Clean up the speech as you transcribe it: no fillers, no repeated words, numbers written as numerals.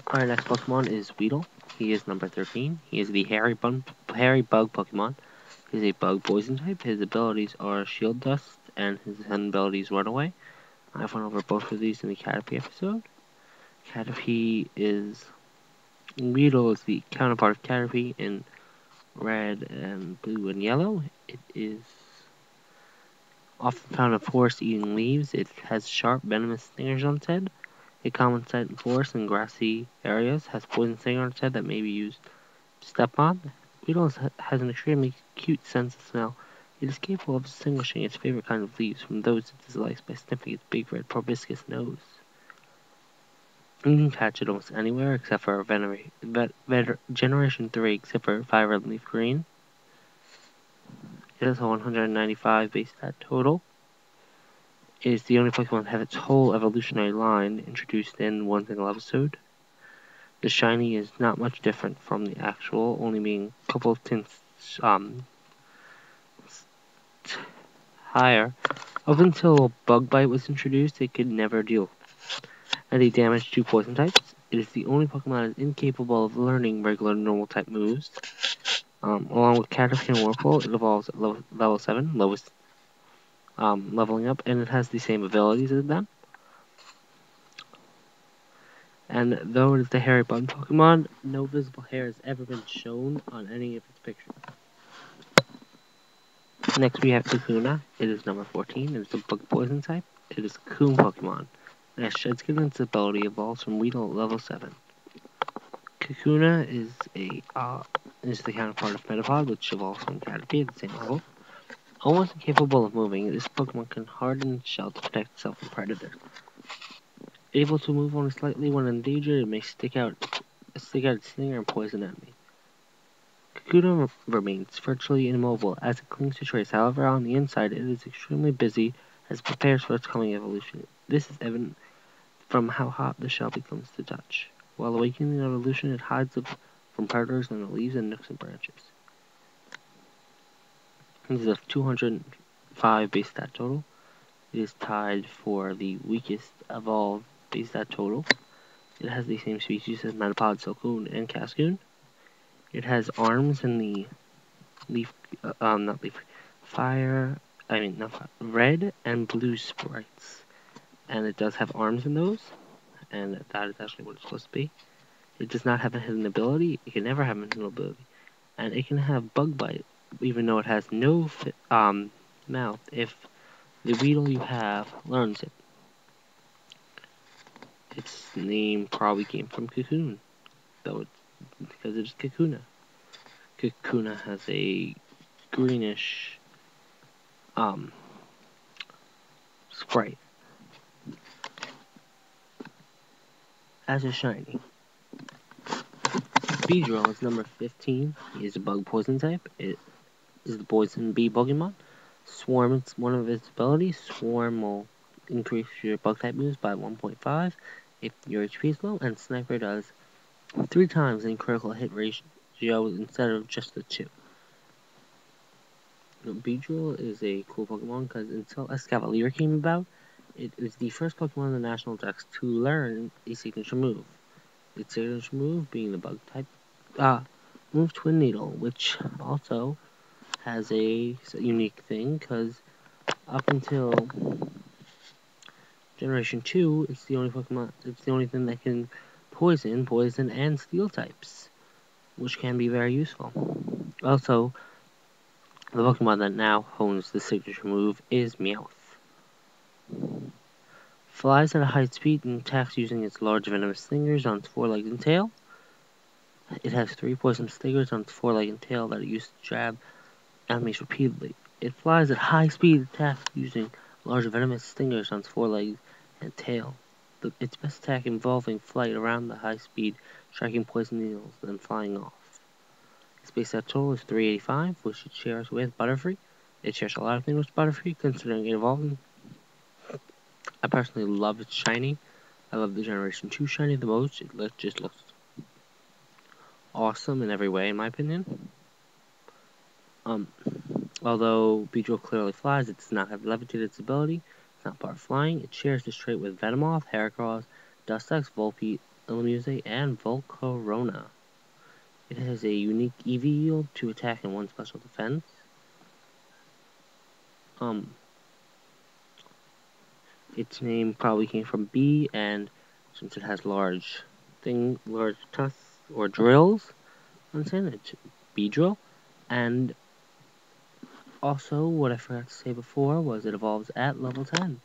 Our next Pokemon is Weedle. He is number 13. He is the Hairy Bug Pokemon. He is a Bug Poison type. His abilities are Shield Dust, and his abilities Runaway. I've went over both of these in the Caterpie episode. Weedle is the counterpart of Caterpie in red and blue and yellow. It is often found in forests eating leaves. It has sharp, venomous stingers on its head. A common sight in forests and grassy areas, has poison stinger on its head that may be used to step on. Weedle has an extremely cute sense of smell. It is capable of distinguishing its favorite kind of leaves from those it dislikes by sniffing its big red proboscis nose. You can catch it almost anywhere except for Generation 3, except for Fire Red Leaf Green. It has a 195 base stat total. It is the only Pokemon to have its whole evolutionary line introduced in one single episode. The shiny is not much different from the actual, only being a couple of tints higher. Up until Bug Bite was introduced, it could never deal any damage to poison types. It is the only Pokemon that is incapable of learning regular normal type moves. Along with Caterpie and Wurmple, it evolves at level 7, lowest leveling up, and it has the same abilities as them. And though it is the hairy bug Pokemon, no visible hair has ever been shown on any of its pictures. Next we have Kakuna. It is number 14. It is a bug poison type. It is a Cocoon Pokemon. It has Shed Skin and its ability evolves from Weedle at level 7. Kakuna is the counterpart of Metapod, which evolves from Caterpie at the same level. Almost incapable of moving, this Pokemon can harden its shell to protect itself from predators. Able to move only slightly when in danger, it may stick out its stinger and poison enemy. Kakuna remains virtually immobile as it clings to trace. However, on the inside, it is extremely busy as it prepares for its coming evolution. This is evident from how hot the shell becomes to touch. While awakening the evolution, it hides from predators in the leaves and nooks and branches. This is a 205 base stat total. It is tied for the weakest evolved base stat total. It has the same species as Metapod, Silcoon, and Cascoon. It has arms in the red and blue sprites. And it does have arms in those, and that is actually what it's supposed to be. It does not have a hidden ability. It can never have a hidden ability. And it can have Bug Bite, even though it has no mouth, if the Weedle you have learns it. Its name probably came from Cocoon, because it's Kakuna. Kakuna has a greenish sprite. As a shiny. Beedrill is number 15. He is a bug poison type. It is the poison bee Pokemon. Swarm is one of its abilities. Swarm will increase your bug type moves by 1.5 if your HP is low, and Sniper does 3 times in critical hit ratio instead of just the 2. Beedrill is a cool Pokemon because until Escavalier came about, it is the first Pokemon in the National Dex to learn a signature move. Its signature move being the bug type move Twin Needle, which also has a unique thing because up until Generation 2, it's the only Pokemon. It's the only thing that can poison, and steel types, which can be very useful. Also, the Pokemon that now owns the signature move is Meowth. Flies at a high speed and attacks using its large venomous stingers on its forelegs and tail. It has 3 poison stingers on its foreleg and tail that are used to jab enemies repeatedly. It flies at high speed, attacks using large venomous stingers on its forelegs and tail. Its best attack involving flight around the high speed, striking poison needles, then flying off. Its base stat total is 385, which it shares with Butterfree. It shares a lot of things with Butterfree, considering it evolving. I personally love its shiny. I love the Generation 2 shiny the most. It just looks awesome in every way, in my opinion. Although Beedrill clearly flies, it does not have Levitate's ability. It's not part of flying. It shares this trait with Venomoth, Heracross, Dustex, Volbeat, Illumise, and Volcarona. It has a unique EV yield, 2 attack, and 1 special defense. Its name probably came from B, and since it has large tusks or drills on its end, it's Beedrill. And also, what I forgot to say before was it evolves at level 10.